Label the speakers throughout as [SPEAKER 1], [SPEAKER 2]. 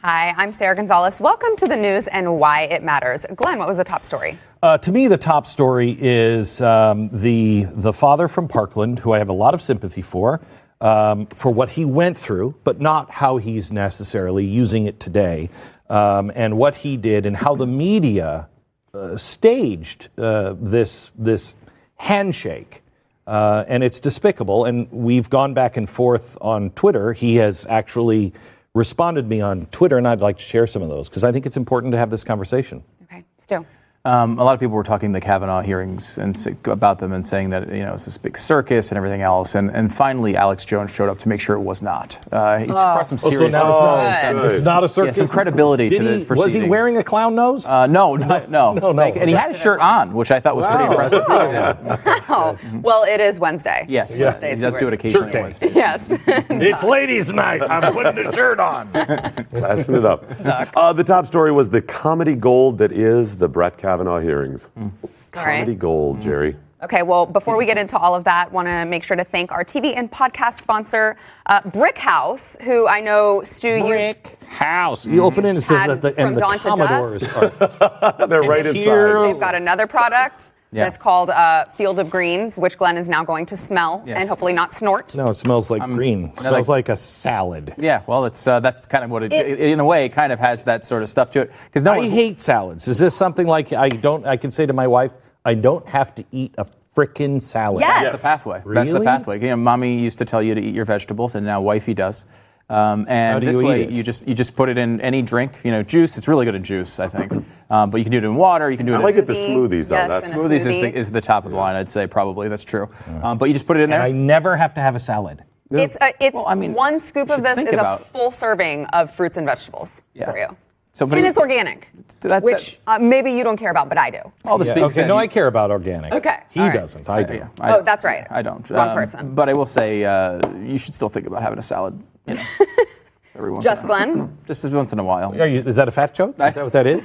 [SPEAKER 1] Hi, I'm Sarah Gonzalez. Welcome to the news and why it matters. Glenn, what was the top story?
[SPEAKER 2] To me, the top story is the father from Parkland, who I have a lot of sympathy for what he went through, but not how he's necessarily using it today, and what he did and how the media staged this handshake. And it's despicable. And we've gone back and forth on Twitter. He has actually responded to me on Twitter, and I'd like to share some of those because I think it's important to have this conversation.
[SPEAKER 1] Okay, Stu.
[SPEAKER 3] A lot of people were talking the Kavanaugh hearings and about them and saying that it's this big circus and everything else. And finally, Alex Jones showed up to make sure it was not. He brought some serious.
[SPEAKER 2] It's not a circus.
[SPEAKER 3] Yeah, some credibility to the proceedings.
[SPEAKER 2] Was he wearing a clown nose?
[SPEAKER 3] No. And he had his shirt on, which I thought was pretty impressive.
[SPEAKER 1] Wow. Well, it is Wednesday.
[SPEAKER 3] Yes, he does do it occasionally on Wednesdays.
[SPEAKER 1] Yes.
[SPEAKER 2] It's ladies' night. I'm putting the shirt on.
[SPEAKER 4] Flashing it up. The top story was the comedy gold that is the Brett Kavanaugh hearings. Comedy gold, Jerry.
[SPEAKER 1] Okay, well, before we get into all of that, want to make sure to thank our TV and podcast sponsor, Brick House, who I know, Stu,
[SPEAKER 2] Brick House. You open it and it says that the Commodores are.
[SPEAKER 4] They're right inside.
[SPEAKER 1] They've got another product that's called Field of Greens, which Glenn is now going to smell and hopefully not snort.
[SPEAKER 2] No, it smells like green. It smells like a salad.
[SPEAKER 3] Yeah, well, that's kind of what it in a way kind of has that sort of stuff to it. Because
[SPEAKER 2] I hate salads. Is this something like I can say to my wife, I don't have to eat a frickin' salad?
[SPEAKER 1] Yes.
[SPEAKER 3] That's the pathway.
[SPEAKER 2] Really?
[SPEAKER 3] That's the pathway. Mommy used to tell you to eat your vegetables, and now wifey does. And
[SPEAKER 2] How do
[SPEAKER 3] this
[SPEAKER 2] you
[SPEAKER 3] way,
[SPEAKER 2] eat it?
[SPEAKER 3] you just put it in any drink. Juice. It's really good in juice, I think. But you can do it in water. You can do it.
[SPEAKER 4] I like it the smoothies, though.
[SPEAKER 1] Yes,
[SPEAKER 3] Smoothies is the top of the line, I'd say. Probably that's true. But you just put it in there.
[SPEAKER 2] And I never have to have a salad.
[SPEAKER 1] It's one scoop of this is a full serving of fruits and vegetables for you. And it's organic, which maybe you don't care about, but I do.
[SPEAKER 2] I care about organic.
[SPEAKER 1] Okay.
[SPEAKER 2] He doesn't. I do.
[SPEAKER 1] That's right.
[SPEAKER 3] I don't.
[SPEAKER 1] Wrong person.
[SPEAKER 3] But I will say you should still think about having a salad. Every once
[SPEAKER 1] Just
[SPEAKER 3] in a while.
[SPEAKER 1] Glenn?
[SPEAKER 3] Just once in a while.
[SPEAKER 2] Is that a fat joke? Is that what that is?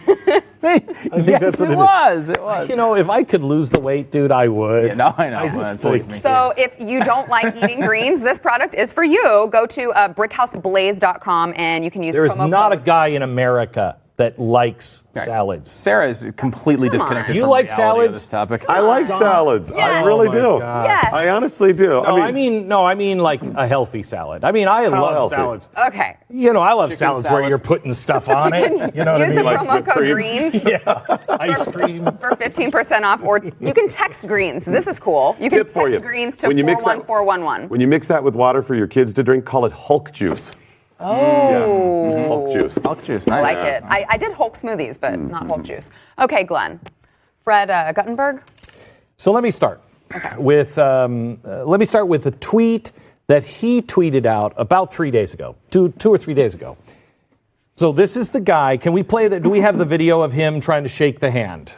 [SPEAKER 3] I think that's what it was. It was.
[SPEAKER 2] If I could lose the weight, dude, I would.
[SPEAKER 3] Yeah, no, I know.
[SPEAKER 1] So if you don't like eating greens, this product is for you. Go to brickhouseblaze.com and you can use
[SPEAKER 2] There is
[SPEAKER 1] promo
[SPEAKER 2] not
[SPEAKER 1] code.
[SPEAKER 2] a guy in America that likes salads.
[SPEAKER 3] Sarah is completely disconnected
[SPEAKER 2] You
[SPEAKER 3] from
[SPEAKER 2] like
[SPEAKER 3] reality
[SPEAKER 2] salads?
[SPEAKER 3] of this topic.
[SPEAKER 4] I like salads.
[SPEAKER 1] Yes.
[SPEAKER 4] I really do.
[SPEAKER 1] Yes.
[SPEAKER 4] I honestly do.
[SPEAKER 2] I mean like a healthy salad. I mean, I love
[SPEAKER 4] healthy?
[SPEAKER 2] salads.
[SPEAKER 1] Okay.
[SPEAKER 2] I love
[SPEAKER 3] Chicken
[SPEAKER 2] salads
[SPEAKER 3] salad.
[SPEAKER 2] where you're putting stuff on it. You know what I
[SPEAKER 1] Use
[SPEAKER 2] mean?
[SPEAKER 1] the
[SPEAKER 4] Like
[SPEAKER 1] promo
[SPEAKER 4] whipped
[SPEAKER 1] code
[SPEAKER 4] cream?
[SPEAKER 1] GREENS
[SPEAKER 2] Yeah, ice cream.
[SPEAKER 1] for 15% off, or you can text GREENS. This is cool. You can
[SPEAKER 4] Tip for
[SPEAKER 1] text
[SPEAKER 4] you.
[SPEAKER 1] GREENS to
[SPEAKER 4] When you mix that-
[SPEAKER 1] 41411.
[SPEAKER 4] When you mix that with water for your kids to drink, call it Hulk juice.
[SPEAKER 1] Oh.
[SPEAKER 4] Yeah. Hulk juice.
[SPEAKER 3] Milk juice,
[SPEAKER 1] I
[SPEAKER 3] nice.
[SPEAKER 1] like it. I did Hulk smoothies, but not Hulk juice. Okay, Glenn. Fred Guttenberg?
[SPEAKER 2] So let me start with the tweet that he tweeted out about 3 days ago, two or 3 days ago. So this is the guy. Can we play that? Do we have the video of him trying to shake the hand?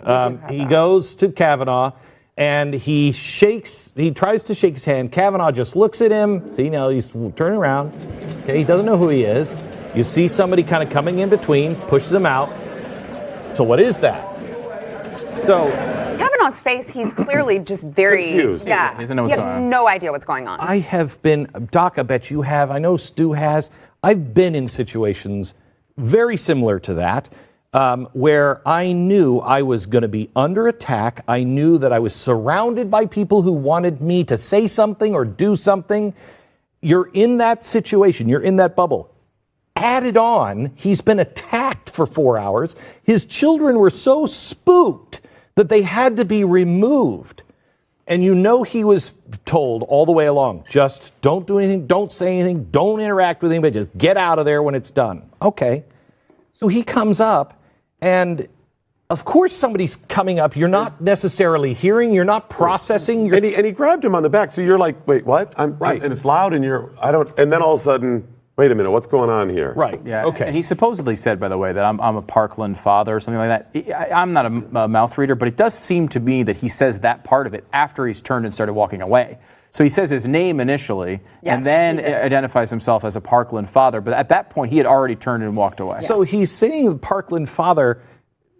[SPEAKER 2] He goes to Kavanaugh and he tries to shake his hand. Kavanaugh just looks at him. See, now he's turning around. Okay, he doesn't know who he is. You see somebody kind of coming in between, pushes him out. So what is that? So
[SPEAKER 1] Kavanaugh's face, he's clearly just very
[SPEAKER 4] confused.
[SPEAKER 1] Yeah.
[SPEAKER 3] He doesn't know
[SPEAKER 1] He
[SPEAKER 3] what's
[SPEAKER 1] has
[SPEAKER 3] going on.
[SPEAKER 1] no idea what's going on.
[SPEAKER 2] I have been, Doc, I bet you have. I know Stu has. I've been in situations very similar to that, where I knew I was going to be under attack. I knew that I was surrounded by people who wanted me to say something or do something. You're in that situation. You're in that bubble. Added on, he's been attacked for 4 hours. His children were so spooked that they had to be removed. And he was told all the way along, just don't do anything, don't say anything, don't interact with anybody, just get out of there when it's done. Okay. So he comes up, and of course somebody's coming up. You're not necessarily hearing, you're not processing.
[SPEAKER 4] And he grabbed him on the back. So you're like, wait, what? I'm right. And it's loud, and and then all of a sudden, wait a minute, what's going on here?
[SPEAKER 2] Right.
[SPEAKER 3] Yeah.
[SPEAKER 2] Okay.
[SPEAKER 3] And he supposedly said, by the way, that I'm a Parkland father or something like that. I'm not a mouth reader, but it does seem to me that he says that part of it after he's turned and started walking away. So he says his name initially, and then identifies himself as a Parkland father. But at that point, he had already turned and walked away.
[SPEAKER 2] So he's saying the Parkland father.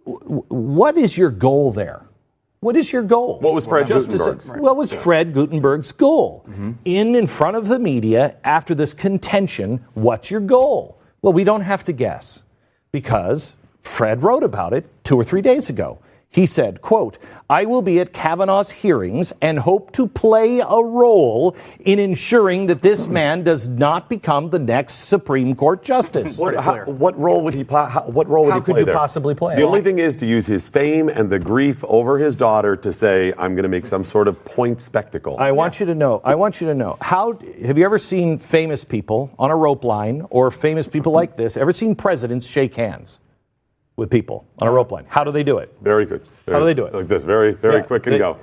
[SPEAKER 2] What is your goal there? What is your goal?
[SPEAKER 4] What was Fred Gutenberg's?
[SPEAKER 2] What was Fred Gutenberg's goal? In front of the media after this contention, what's your goal? Well, we don't have to guess. because Fred wrote about it 2 or 3 days ago. He said, quote, I will be at Kavanaugh's hearings and hope to play a role in ensuring that this man does not become the next Supreme Court justice.
[SPEAKER 4] What role would he play? What role would
[SPEAKER 2] How
[SPEAKER 4] he play
[SPEAKER 2] could you
[SPEAKER 4] there?
[SPEAKER 2] possibly play?
[SPEAKER 4] The only thing is to use his fame and the grief over his daughter to say, I'm going to make some sort of point spectacle.
[SPEAKER 2] I want you to know, how have you ever seen famous people on a rope line or famous people like this, ever seen presidents shake hands with people on a rope line? How do they do it?
[SPEAKER 4] Very good.
[SPEAKER 2] How do they do it?
[SPEAKER 4] Like this, very quick and go.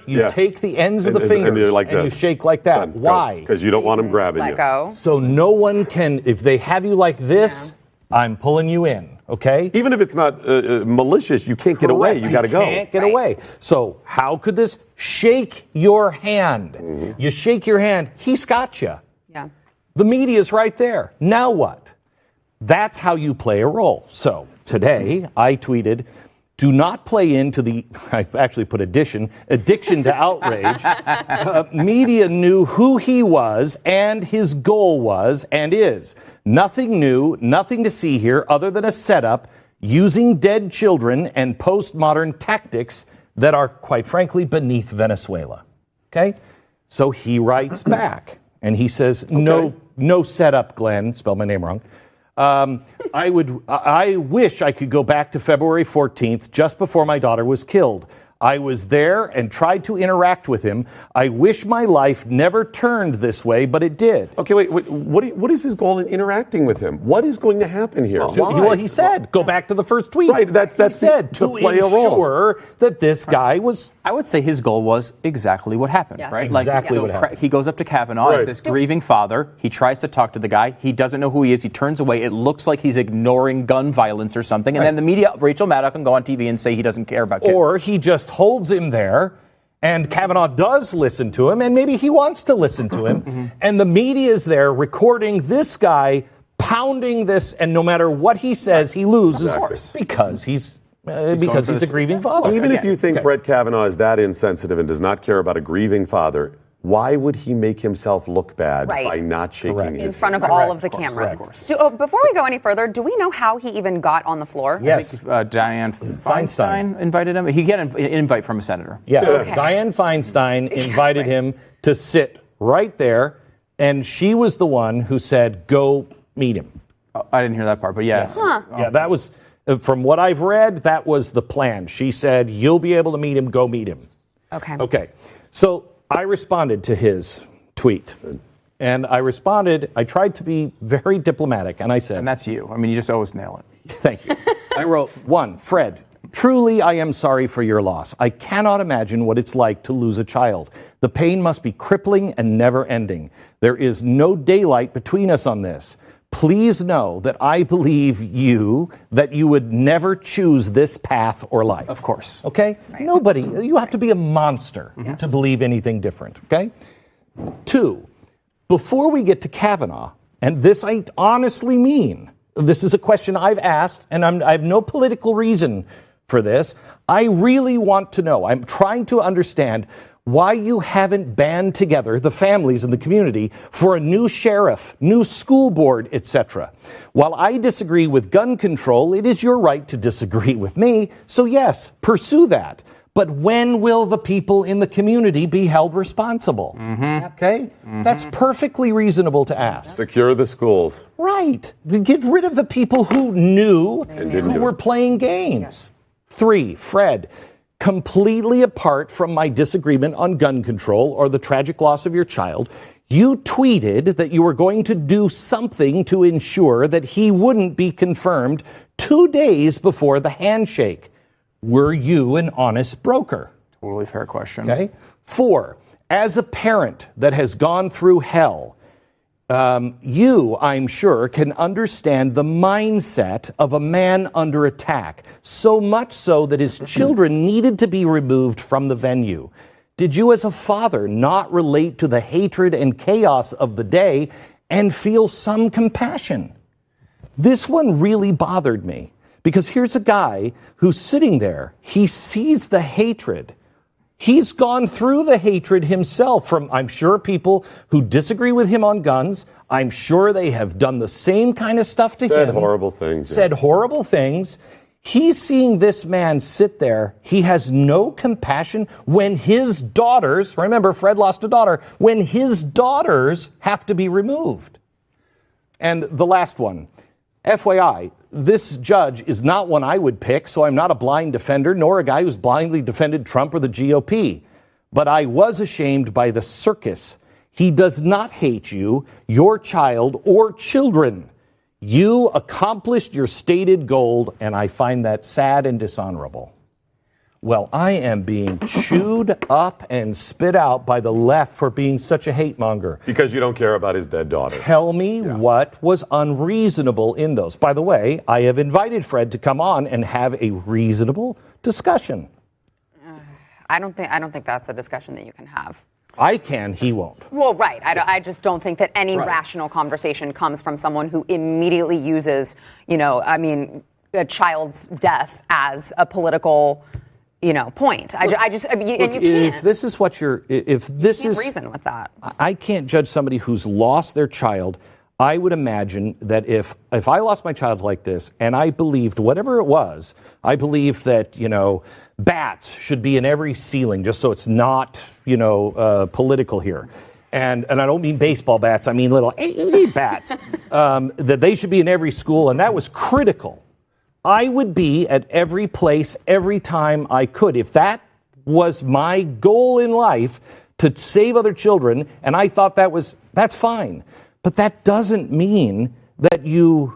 [SPEAKER 2] You take the ends of the fingers and you shake like that.
[SPEAKER 4] Done.
[SPEAKER 2] Why?
[SPEAKER 4] Because you don't want them grabbing you.
[SPEAKER 1] Let go.
[SPEAKER 2] So no one can, if they have you like this, I'm pulling you in, okay?
[SPEAKER 4] Even if it's not malicious, you can't get away. You got to go.
[SPEAKER 2] You can't get away. So how could this shake your hand?
[SPEAKER 4] Mm-hmm.
[SPEAKER 2] You shake your hand, he's got you.
[SPEAKER 1] Yeah.
[SPEAKER 2] The media's right there. Now what? That's how you play a role. So today I tweeted, do not play into the, I actually put addiction to outrage. Media knew who he was and his goal was and is. Nothing new, nothing to see here other than a setup using dead children and postmodern tactics that are, quite frankly, beneath Venezuela. Okay? So he writes back and he says, no setup, Glenn, spelled my name wrong. I wish I could go back to February 14th, just before my daughter was killed. I was there and tried to interact with him. I wish my life never turned this way, but it did.
[SPEAKER 4] Okay, wait. What is his goal in interacting with him? What is going to happen here?
[SPEAKER 2] Well, he said, go back to the first tweet.
[SPEAKER 4] Right, that's
[SPEAKER 2] he said
[SPEAKER 4] to play a role.
[SPEAKER 2] ensure that this guy was.
[SPEAKER 3] I would say his goal was exactly what happened,
[SPEAKER 1] Yes.
[SPEAKER 3] right?
[SPEAKER 2] Exactly what happened.
[SPEAKER 3] He goes up to Kavanaugh as this grieving father. He tries to talk to the guy. He doesn't know who he is. He turns away. It looks like he's ignoring gun violence or something. And then the media, Rachel Maddow, can go on TV and say he doesn't care about kids.
[SPEAKER 2] Or he just holds him there, and Kavanaugh does listen to him, and maybe he wants to listen to him, and the media is there recording this guy pounding this, and no matter what he says, he loses because he's a grieving father.
[SPEAKER 4] Even if you think Brett Kavanaugh is that insensitive and does not care about a grieving father, why would he make himself look bad by not shaking his hand?
[SPEAKER 1] In front of all of the cameras. Before we go any further, do we know how he even got on the floor?
[SPEAKER 2] Yes.
[SPEAKER 3] I think, Dianne Feinstein invited him. He got an invite from a senator.
[SPEAKER 2] Yeah. Dianne Feinstein invited him to sit right there, and she was the one who said, go meet him.
[SPEAKER 3] I didn't hear that part, but yes.
[SPEAKER 2] Yeah, that was, from what I've read, that was the plan. She said, you'll be able to meet him, go meet him. Okay. So I responded to his tweet, and I tried to be very diplomatic, and I said...
[SPEAKER 3] And that's you. I mean, you just always nail it.
[SPEAKER 2] Thank you. I wrote, 1, Fred, truly I am sorry for your loss. I cannot imagine what it's like to lose a child. The pain must be crippling and never ending. There is no daylight between us on this. Please know that I believe that you would never choose this path or life.
[SPEAKER 3] Of course.
[SPEAKER 2] Okay? Right. Nobody. You have to be a monster to believe anything different. Okay? 2, before we get to Kavanaugh, and this I honestly mean, this is a question I've asked, and I have no political reason for this. I really want to know. I'm trying to understand why you haven't band together the families in the community for a new sheriff, new school board, etc. While I disagree with gun control, it is your right to disagree with me. So yes, pursue that. But when will the people in the community be held responsible? Okay? That's perfectly reasonable to ask.
[SPEAKER 4] Secure the schools.
[SPEAKER 2] Right. Get rid of the people who knew who were playing games. 3, Fred, completely apart from my disagreement on gun control or the tragic loss of your child, you tweeted that you were going to do something to ensure that he wouldn't be confirmed 2 days before the handshake. Were you an honest broker?
[SPEAKER 3] Totally fair question.
[SPEAKER 2] Okay. 4, as a parent that has gone through hell, you, I'm sure, can understand the mindset of a man under attack, so much so that his children needed to be removed from the venue. Did you as a father not relate to the hatred and chaos of the day and feel some compassion? This one really bothered me, because here's a guy who's sitting there. He sees the hatred. He's gone through the hatred himself from, I'm sure, people who disagree with him on guns. I'm sure they have done the same kind of stuff to him.
[SPEAKER 4] Said horrible things.
[SPEAKER 2] Said horrible things. He's seeing this man sit there. He has no compassion when his daughters, remember, Fred lost a daughter, when his daughters have to be removed. And the last one, FYI, this judge is not one I would pick, so I'm not a blind defender, nor a guy who's blindly defended Trump or the GOP. But I was ashamed by the circus. He does not hate you, your child, or children. You accomplished your stated goal, and I find that sad and dishonorable. Well, I am being chewed up and spit out by the left for being such a hate monger.
[SPEAKER 4] Because you don't care about his dead daughter.
[SPEAKER 2] Tell me what was unreasonable in those. By the way, I have invited Fred to come on and have a reasonable discussion.
[SPEAKER 1] I don't think that's a discussion that you can have.
[SPEAKER 2] I can, he won't.
[SPEAKER 1] Well, right. I just don't think that any rational conversation comes from someone who immediately uses, a child's death as a political, point.
[SPEAKER 2] Look,
[SPEAKER 1] and you can't.
[SPEAKER 2] If this is what you're, if this
[SPEAKER 1] you
[SPEAKER 2] is,
[SPEAKER 1] can't reason with that.
[SPEAKER 2] I can't judge somebody who's lost their child. I would imagine that if I lost my child like this, and I believed whatever it was, I believed that, bats should be in every ceiling, just so it's not, political here. And I don't mean baseball bats, I mean little bats, that they should be in every school, and that was critical. I would be at every place, every time I could. If that was my goal in life, to save other children, and I thought that's fine. But that doesn't mean that you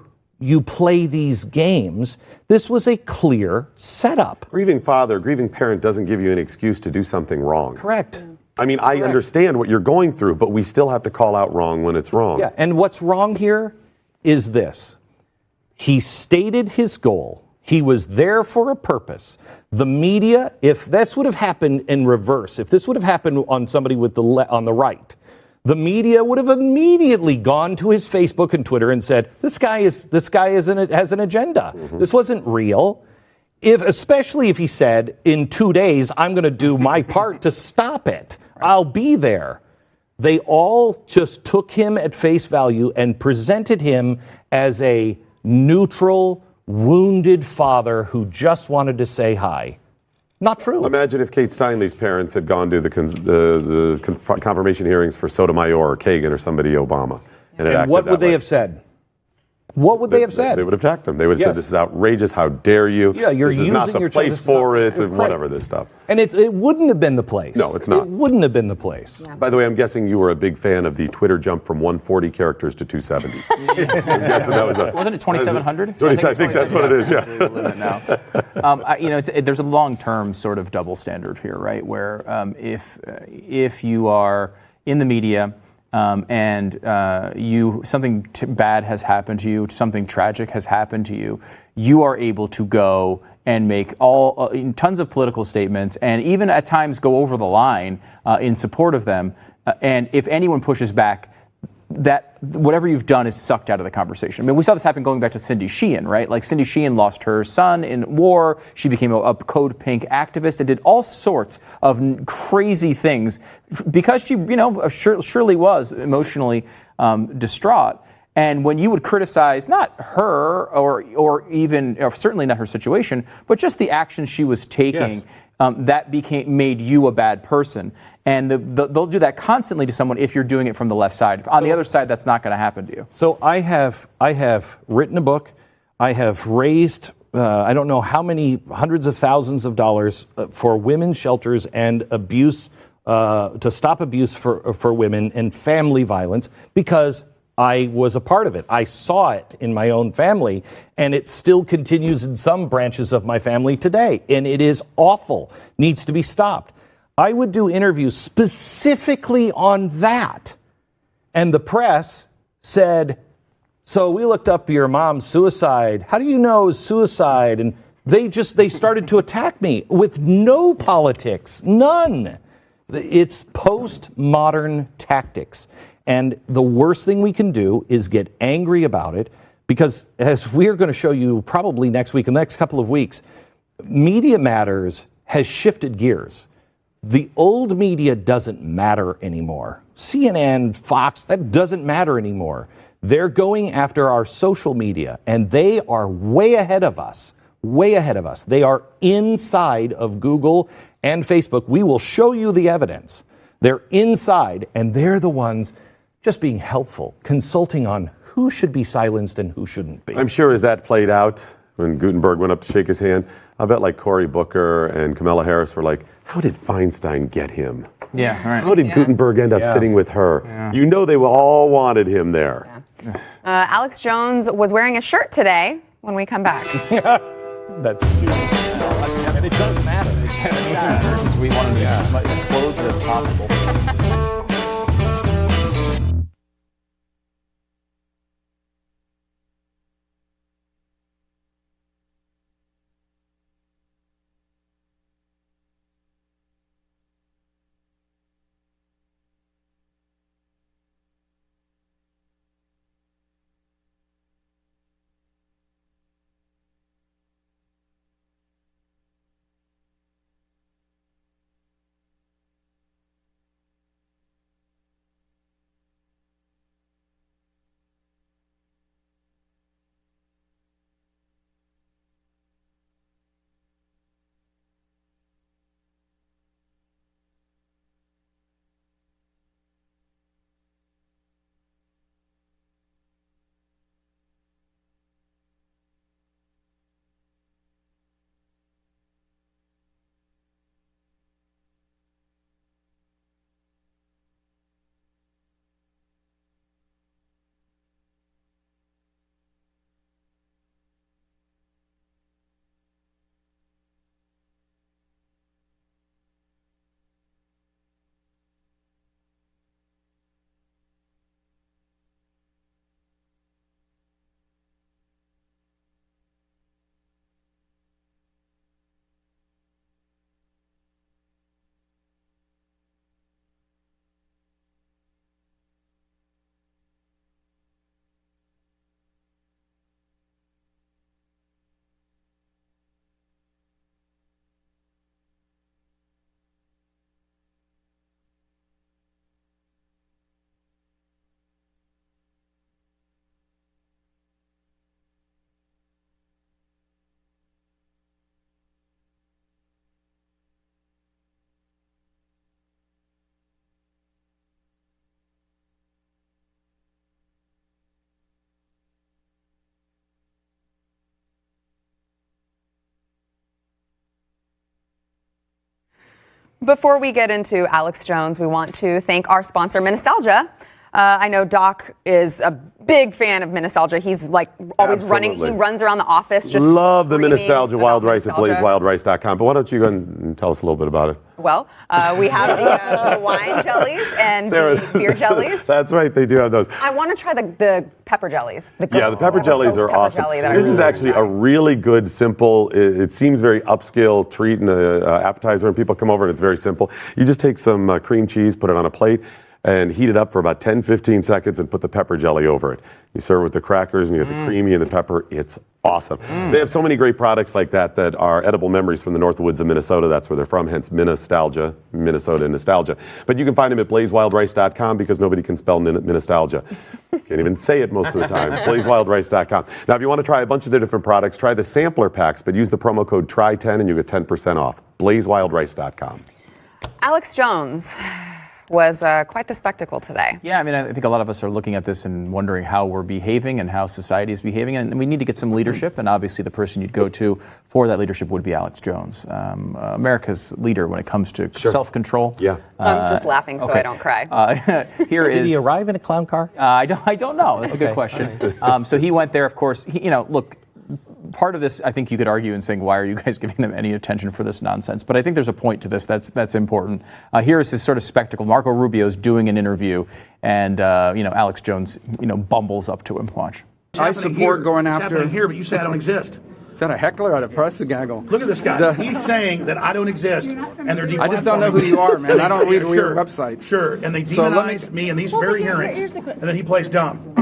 [SPEAKER 2] play these games. This was a clear setup.
[SPEAKER 4] Grieving father, grieving parent doesn't give you an excuse to do something wrong.
[SPEAKER 2] Correct.
[SPEAKER 4] I mean, I understand what you're going through, but we still have to call out wrong when it's wrong.
[SPEAKER 2] Yeah, and what's wrong here is this. He stated his goal. He was there for a purpose. The media, if this would have happened in reverse, if this would have happened on somebody on the right, the media would have immediately gone to his Facebook and Twitter and said, "This guy has an agenda. Mm-hmm. This wasn't real." Especially if he said, "In 2 days, I'm going to do my part to stop it. I'll be there." They all just took him at face value and presented him as a neutral, wounded father who just wanted to say hi. Not true.
[SPEAKER 4] Imagine if Kate Steinle's parents had gone to the confirmation hearings for Sotomayor or Kagan or somebody Obama.
[SPEAKER 2] And what would they have said? What would they have said?
[SPEAKER 4] They would have attacked him. They would have said, "This is outrageous. How dare you?
[SPEAKER 2] Yeah, you're
[SPEAKER 4] this is
[SPEAKER 2] using
[SPEAKER 4] not the
[SPEAKER 2] your
[SPEAKER 4] place for it," and whatever this stuff.
[SPEAKER 2] And it wouldn't have been the place.
[SPEAKER 4] No, it's not.
[SPEAKER 2] It wouldn't have been the place.
[SPEAKER 1] Yeah.
[SPEAKER 4] By the way, I'm guessing you were a big fan of the Twitter jump from 140 characters to 270. I'm guessing that was
[SPEAKER 3] wasn't it 2,700?
[SPEAKER 4] I think that's what it is. Yeah.
[SPEAKER 3] The limit now. There's a long-term sort of double standard here, right? Where if you are in the media. Something bad has happened to you, something tragic has happened to you, you are able to go and make tons of political statements and even at times go over the line in support of them. And if anyone pushes back, that whatever you've done is sucked out of the conversation. I mean, we saw this happen going back to Cindy Sheehan, right? Like Cindy Sheehan lost her son in war. She became a Code Pink activist and did all sorts of crazy things because she, surely was emotionally distraught. And when you would criticize not her or certainly not her situation, but just the action she was taking, that made you a bad person. And they'll do that constantly to someone if you're doing it from the left side. On the other side, that's not going to happen to you.
[SPEAKER 2] So I have written a book. I have raised I don't know how many hundreds of thousands of dollars for women's shelters and abuse to stop abuse for women and family violence because I was a part of it. I saw it in my own family, and it still continues in some branches of my family today. And it is awful. Needs to be stopped. I would do interviews specifically on that. And the press said, "So we looked up your mom's suicide. How do you know it was suicide?" And they started to attack me with no politics, none. It's postmodern tactics. And the worst thing we can do is get angry about it because, as we're going to show you probably next week, in the next couple of weeks, Media Matters has shifted gears. The old media doesn't matter anymore. CNN, Fox, that doesn't matter anymore. They're going after our social media, and they are way ahead of us. Way ahead of us. They are inside of Google and Facebook. We will show you the evidence. They're inside, and they're the ones just being helpful, consulting on who should be silenced and who shouldn't be.
[SPEAKER 4] I'm sure as that played out, when Gutenberg went up to shake his hand, I bet like Cory Booker and Kamala Harris were like, how did Feinstein get him?
[SPEAKER 3] Yeah, right.
[SPEAKER 4] How did Gutenberg end up sitting with her?
[SPEAKER 3] Yeah.
[SPEAKER 4] You know they all wanted him there.
[SPEAKER 1] Yeah. Alex Jones was wearing a shirt today when we come back.
[SPEAKER 2] That's cute. And it does matter.
[SPEAKER 3] We want him to get as much closure as possible.
[SPEAKER 1] Before we get into Alex Jones, we want to thank our sponsor, Minnestalgia. I know Doc is a big fan of Minnestalgia. He's like always running. He runs around the office just
[SPEAKER 4] love the Minnestalgia wild rice at
[SPEAKER 1] Minnestalgia.
[SPEAKER 4] blazewildrice.com. But why don't you go and tell us a little bit about it?
[SPEAKER 1] Well, we have the wine jellies and the beer jellies.
[SPEAKER 4] That's right, they do have those.
[SPEAKER 1] I want to try the pepper jellies.
[SPEAKER 4] The pepper jellies are awesome. This is actually a really good, simple, it seems very upscale treat and an appetizer, and people come over and it's very simple. You just take some cream cheese, put it on a plate, and heat it up for about 10-15 seconds and put the pepper jelly over it. You serve it with the crackers and you get the creamy and the pepper. It's awesome. They have so many great products like that that are edible memories from the North Woods of Minnesota. That's where they're from, hence Minnestalgia, Minnesota nostalgia. But you can find them at blazewildrice.com because nobody can spell Minnestalgia. Can't even say it most of the time. blazewildrice.com. Now, if you want to try a bunch of the different products, try the sampler packs, but use the promo code TRY10 and you get 10% off. blazewildrice.com.
[SPEAKER 1] Alex Jones was quite the spectacle today.
[SPEAKER 3] Yeah, I mean, I think a lot of us are looking at this and wondering how we're behaving and how society is behaving, and we need to get some leadership, and obviously the person you'd go to for that leadership would be Alex Jones, America's leader when it comes to self-control.
[SPEAKER 4] Yeah.
[SPEAKER 1] I'm just laughing so I don't cry.
[SPEAKER 2] Did he arrive in a clown car?
[SPEAKER 3] I don't know. That's a good question. So he went there, of course. Look, part of this, I think you could argue in saying, why are you guys giving them any attention for this nonsense? But I think there's a point to this that's important. Here is this sort of spectacle. Marco Rubio's doing an interview, and Alex Jones, bumbles up to him. Watch.
[SPEAKER 5] I support going after
[SPEAKER 6] here, but you say I don't exist.
[SPEAKER 5] that a heckler or a press gaggle?
[SPEAKER 6] Look at this guy. He's saying that I don't exist, and they're deplatforming.
[SPEAKER 5] I just don't know who you are, man. I don't read weird websites.
[SPEAKER 6] Sure, and they demonize me in these very hearings, and then he plays dumb.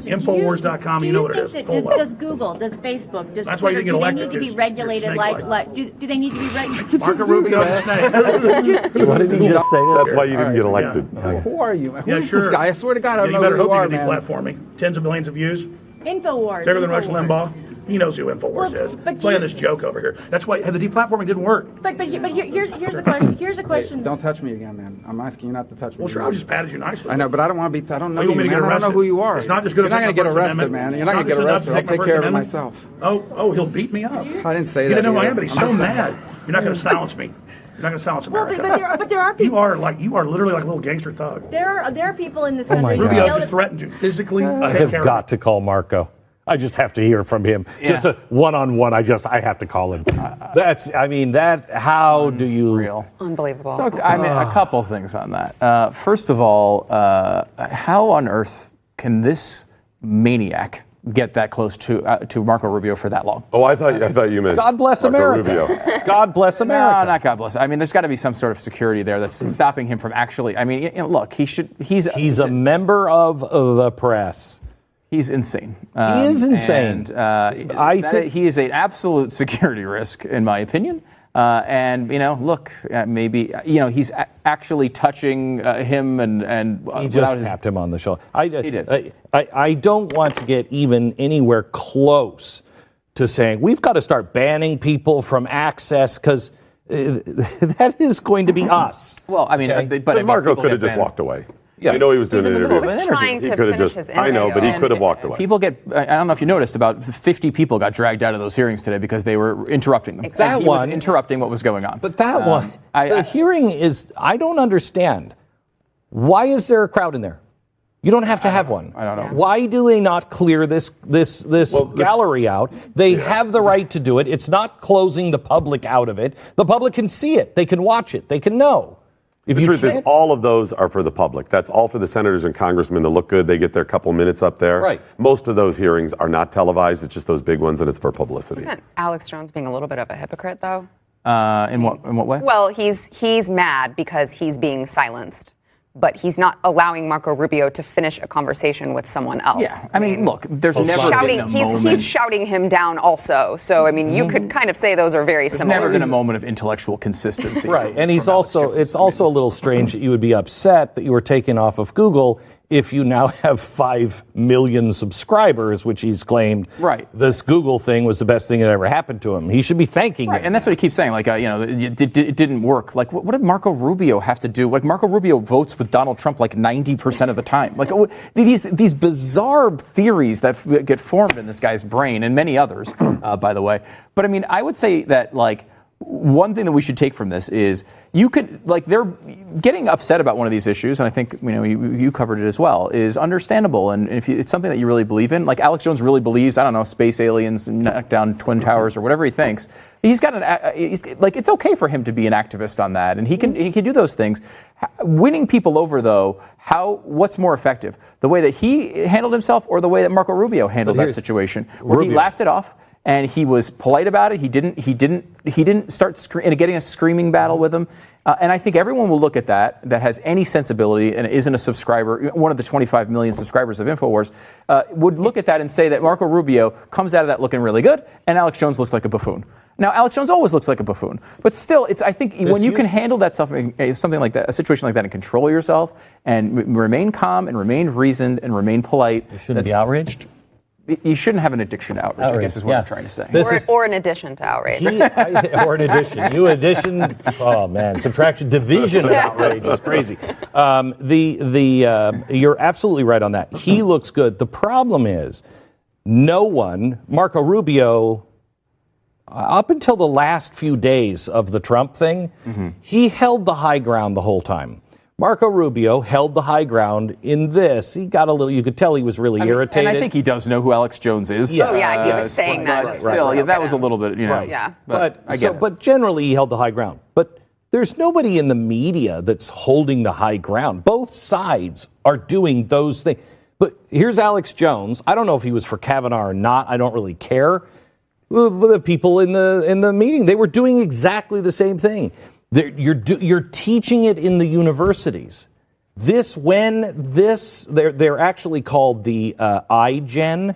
[SPEAKER 6] Infowars.com, you know what it is.
[SPEAKER 7] Does Google, does Facebook, does
[SPEAKER 6] That's why you
[SPEAKER 7] Twitter,
[SPEAKER 6] didn't get
[SPEAKER 7] do they
[SPEAKER 6] elected.
[SPEAKER 7] need to be
[SPEAKER 6] You're
[SPEAKER 7] regulated
[SPEAKER 6] snake-like.
[SPEAKER 7] do they need to be regulated?
[SPEAKER 6] Marco Rubio and Snake.
[SPEAKER 4] What did he just say? That's why you didn't get elected.
[SPEAKER 5] Who are you, man? Who
[SPEAKER 6] Yeah,
[SPEAKER 5] is
[SPEAKER 6] sure.
[SPEAKER 5] this guy? I swear to God, I don't
[SPEAKER 6] You
[SPEAKER 5] know
[SPEAKER 6] better
[SPEAKER 5] who you
[SPEAKER 6] hope
[SPEAKER 5] are,
[SPEAKER 6] you can
[SPEAKER 5] man.
[SPEAKER 6] deplatform me. Tens of millions of views.
[SPEAKER 7] Infowars.
[SPEAKER 6] Bigger than Rush
[SPEAKER 7] Infowars.
[SPEAKER 6] Limbaugh. He knows who Infowars is. Playing this joke over here. That's why the deplatforming didn't work.
[SPEAKER 7] But here's the question. Here's a question.
[SPEAKER 5] Don't touch me again, man. I'm asking you not to touch me.
[SPEAKER 6] Well, sure, I just patted you nicely.
[SPEAKER 5] I know, but I don't want to be. I don't know
[SPEAKER 6] You
[SPEAKER 5] you,
[SPEAKER 6] want me to
[SPEAKER 5] man.
[SPEAKER 6] get
[SPEAKER 5] I don't know
[SPEAKER 6] arrested?
[SPEAKER 5] who you are.
[SPEAKER 6] It's not just good
[SPEAKER 5] You're not
[SPEAKER 6] to
[SPEAKER 5] going to
[SPEAKER 6] take
[SPEAKER 5] get
[SPEAKER 6] my First
[SPEAKER 5] arrested,
[SPEAKER 6] Amendment.
[SPEAKER 5] man. You're not going to get
[SPEAKER 6] It's not just
[SPEAKER 5] arrested.
[SPEAKER 6] enough
[SPEAKER 5] I'll
[SPEAKER 6] to take
[SPEAKER 5] take
[SPEAKER 6] my
[SPEAKER 5] care
[SPEAKER 6] First
[SPEAKER 5] of it
[SPEAKER 6] Amendment.
[SPEAKER 5] myself.
[SPEAKER 6] Oh, he'll beat me up.
[SPEAKER 5] I didn't say
[SPEAKER 6] He
[SPEAKER 5] that.
[SPEAKER 6] didn't know who I
[SPEAKER 5] either.
[SPEAKER 6] am, but he's
[SPEAKER 5] I'm
[SPEAKER 6] so
[SPEAKER 5] just-
[SPEAKER 6] mad. You're not going to silence me. You're not going to silence America.
[SPEAKER 7] But there are people.
[SPEAKER 6] You are literally like a little gangster thug.
[SPEAKER 7] There are people in this
[SPEAKER 2] my
[SPEAKER 7] country.
[SPEAKER 2] God.
[SPEAKER 6] Rubio
[SPEAKER 7] who
[SPEAKER 6] just threatened you physically.
[SPEAKER 2] I
[SPEAKER 6] take
[SPEAKER 2] have
[SPEAKER 6] care of
[SPEAKER 2] got to call Marco. I just have to hear from him. Just a one-on-one. I have to call him. How do you?
[SPEAKER 3] Real.
[SPEAKER 1] Unbelievable.
[SPEAKER 3] So, I mean, a couple things on that. First of all, how on earth can this maniac get that close to Marco Rubio for that long?
[SPEAKER 4] Oh, I thought you meant
[SPEAKER 2] God bless
[SPEAKER 4] Marco
[SPEAKER 2] America.
[SPEAKER 4] Rubio.
[SPEAKER 2] God bless America.
[SPEAKER 3] No, not God bless. I mean, there's got to be some sort of security there that's stopping him from actually. I mean, look, he's
[SPEAKER 2] He's a member of the press.
[SPEAKER 3] He's insane.
[SPEAKER 2] He is insane.
[SPEAKER 3] And
[SPEAKER 2] I think
[SPEAKER 3] he is an absolute security risk, in my opinion. And look, maybe he's actually touching him, and
[SPEAKER 2] he just tapped him on the shoulder.
[SPEAKER 3] He did.
[SPEAKER 2] I don't want to get even anywhere close to saying we've got to start banning people from access because that is going to be us.
[SPEAKER 3] Well, I mean,
[SPEAKER 2] Okay.
[SPEAKER 3] but
[SPEAKER 4] Marco
[SPEAKER 3] people
[SPEAKER 4] could have
[SPEAKER 3] get
[SPEAKER 4] just
[SPEAKER 3] banned.
[SPEAKER 4] walked away.
[SPEAKER 2] Yeah.
[SPEAKER 4] I know he was doing
[SPEAKER 3] He's in
[SPEAKER 4] an
[SPEAKER 3] the middle
[SPEAKER 4] interview.
[SPEAKER 3] of an
[SPEAKER 1] He was trying
[SPEAKER 4] He
[SPEAKER 1] to
[SPEAKER 4] could have
[SPEAKER 1] finish
[SPEAKER 4] just.
[SPEAKER 1] his
[SPEAKER 4] I know,
[SPEAKER 1] interview.
[SPEAKER 4] but he
[SPEAKER 1] And
[SPEAKER 4] could have walked away.
[SPEAKER 3] People get. I don't know if you noticed. About 50 people got dragged out of those hearings today because they were interrupting them.
[SPEAKER 1] Exactly.
[SPEAKER 3] And he was interrupting what was going on.
[SPEAKER 2] But that one, the hearing is. I don't understand. Why is there a crowd in there? You don't have to have one.
[SPEAKER 3] I don't know.
[SPEAKER 2] Why do they not clear this gallery out? They have the right to do it. It's not closing the public out of it. The public can see it. They can watch it. They can know. If
[SPEAKER 4] The
[SPEAKER 2] you
[SPEAKER 4] truth is,
[SPEAKER 2] can't-
[SPEAKER 4] all of those are for the public. That's all for the senators and congressmen to look good. They get their couple minutes up there.
[SPEAKER 2] Right.
[SPEAKER 4] Most of those hearings are not televised. It's just those big ones, and it's for publicity.
[SPEAKER 1] Isn't Alex Jones being a little bit of a hypocrite, though?
[SPEAKER 3] In what way?
[SPEAKER 1] Well, he's mad because he's being silenced, but he's not allowing Marco Rubio to finish a conversation with someone else.
[SPEAKER 3] Yeah. I mean, look, there's never been a moment.
[SPEAKER 1] He's shouting him down also. So I mean, you could kind of say those are very
[SPEAKER 3] There's
[SPEAKER 1] similar.
[SPEAKER 3] never been a moment of intellectual consistency.
[SPEAKER 2] Right, and he's
[SPEAKER 3] from Alex
[SPEAKER 2] also,
[SPEAKER 3] Jones.
[SPEAKER 2] it's also a little strange that you would be upset that you were taken off of Google if you now have 5 million subscribers, which he's claimed
[SPEAKER 3] Right.
[SPEAKER 2] this Google thing was the best thing that ever happened to him. He should be thanking
[SPEAKER 3] Right,
[SPEAKER 2] it.
[SPEAKER 3] and that's what he keeps saying. Like, it didn't work. Like, what did Marco Rubio have to do? Like, Marco Rubio votes with Donald Trump like 90% of the time. Like, these bizarre theories that get formed in this guy's brain, and many others, by the way. But I mean, I would say that one thing that we should take from this is they're getting upset about one of these issues, and I think you covered it as well, is understandable. And if it's something that you really believe in, like Alex Jones really believes, I don't know, space aliens knock down twin towers or whatever he thinks. He's got it's okay for him to be an activist on that, and he can do those things. Winning people over, though, what's more effective? The way that he handled himself, or the way that Marco Rubio handled that situation, where he laughed it off. And he was polite about it. He didn't start getting a screaming battle with him. And I think everyone will look at that has any sensibility and isn't a subscriber, one of the 25 million subscribers of InfoWars, would look at that and say that Marco Rubio comes out of that looking really good, and Alex Jones looks like a buffoon. Now, Alex Jones always looks like a buffoon, but still, I think when you can handle that something like that, a situation like that, and control yourself and remain calm and remain reasoned and remain polite,
[SPEAKER 2] You shouldn't be outraged.
[SPEAKER 3] You shouldn't have an addiction to outrage, I guess is what I'm trying to say.
[SPEAKER 1] Or in addition to outrage.
[SPEAKER 2] Or in addition. Oh man, subtraction, division of outrage is crazy. You're absolutely right on that. He looks good. The problem is, Marco Rubio, up until the last few days of the Trump thing, he held the high ground the whole time. Marco Rubio held the high ground in this. He got a little, you could tell he was really irritated.
[SPEAKER 3] And I think he does know who Alex Jones is.
[SPEAKER 1] Yeah. Oh, yeah, he was saying that.
[SPEAKER 3] But still, that was a little bit,
[SPEAKER 2] Right.
[SPEAKER 1] Yeah.
[SPEAKER 3] But I get it.
[SPEAKER 2] But generally, he held the high ground. But there's nobody in the media that's holding the high ground. Both sides are doing those things. But here's Alex Jones. I don't know if he was for Kavanaugh or not. I don't really care. the people in the meeting. They were doing exactly the same thing. You're teaching it in the universities. They're actually called the iGen.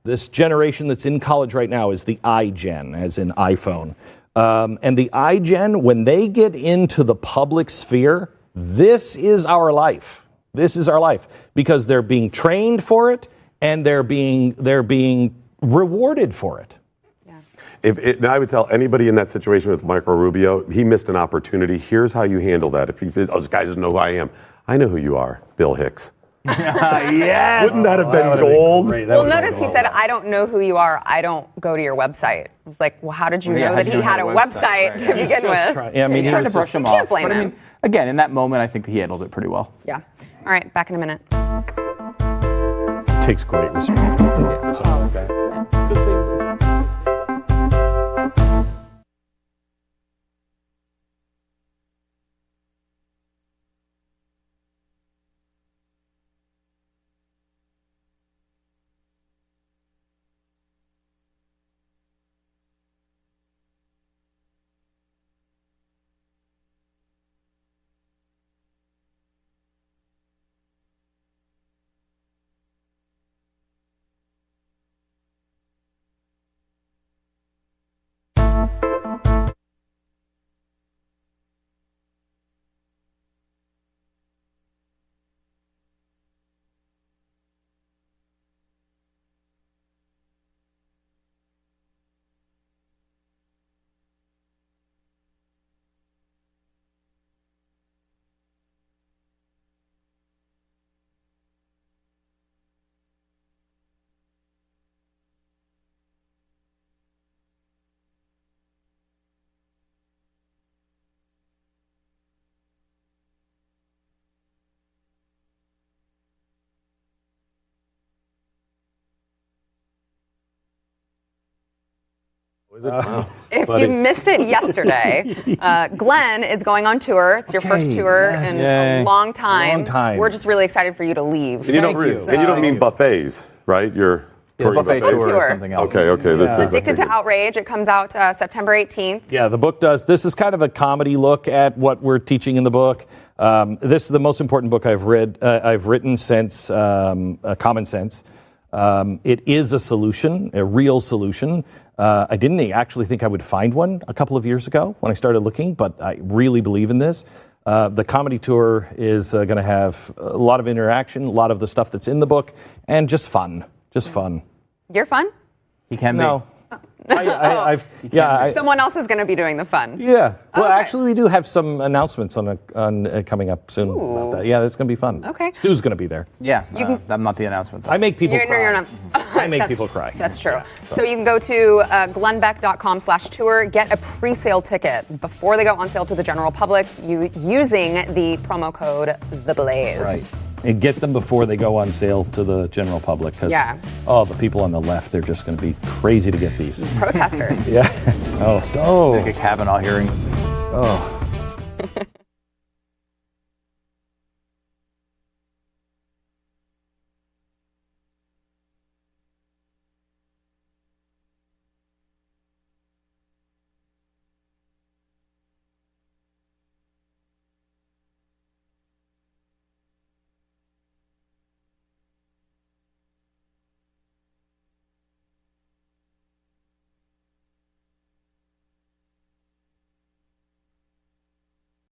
[SPEAKER 2] This generation that's in college right now is the iGen, as in iPhone. And the iGen, when they get into the public sphere, this is our life. This is our life because they're being trained for it and they're being rewarded for it.
[SPEAKER 4] And I would tell anybody in that situation with Marco Rubio, he missed an opportunity. Here's how you handle that. If he says, "Oh, this guy doesn't know who I am," I know who you are, Bill Hicks.
[SPEAKER 3] Yes.
[SPEAKER 4] Wouldn't that have been gold?
[SPEAKER 1] Well, notice he said, "I don't know who you are. I don't go to your website." I was like, well, how did you know that he had a website to begin with?
[SPEAKER 3] He's trying to brush him off.
[SPEAKER 1] Can't blame
[SPEAKER 3] But I
[SPEAKER 1] him.
[SPEAKER 3] mean, again, in that moment, I think he handled it pretty well.
[SPEAKER 1] Yeah. All right, back in a minute.
[SPEAKER 2] Takes great restraint. Something like that.
[SPEAKER 1] If you missed it yesterday, Glenn is going on tour. It's your first tour in a long time.
[SPEAKER 2] Long time.
[SPEAKER 1] We're just really excited for you to leave.
[SPEAKER 4] And you don't mean buffets, right? You're
[SPEAKER 3] buffet tour
[SPEAKER 1] tour.
[SPEAKER 3] is something else.
[SPEAKER 4] Okay. This is
[SPEAKER 1] Addicted to Outrage. It comes out September 18th.
[SPEAKER 2] Yeah, the book does. This is kind of a comedy look at what we're teaching in the book. This is the most important book I've written since Common Sense. It is a solution, a real solution. I didn't actually think I would find one a couple of years ago when I started looking, but I really believe in this. The comedy tour is going to have a lot of interaction, a lot of the stuff that's in the book, and just fun. Just fun.
[SPEAKER 1] You're fun?
[SPEAKER 3] He can be.
[SPEAKER 2] No.
[SPEAKER 1] Someone else is going to be doing the fun.
[SPEAKER 2] Yeah. Well,
[SPEAKER 1] Okay.
[SPEAKER 2] actually, we do have some announcements on coming up soon about that. Yeah, it's going to be fun.
[SPEAKER 1] Okay.
[SPEAKER 2] Stu's going to be there.
[SPEAKER 3] Yeah, I'm not the announcement, though.
[SPEAKER 2] I make people cry.
[SPEAKER 1] You're not.
[SPEAKER 2] I make people cry.
[SPEAKER 1] That's true. So you can go to glennbeck.com/tour, get a pre-sale ticket before they go on sale to the general public using the promo code TheBlaze.
[SPEAKER 2] Right. And get them before they go on sale to the general public. Because, the people on the left, they're just going to be crazy to get these.
[SPEAKER 1] Protesters.
[SPEAKER 2] Yeah. Oh.
[SPEAKER 3] Like a Kavanaugh hearing.
[SPEAKER 2] Oh.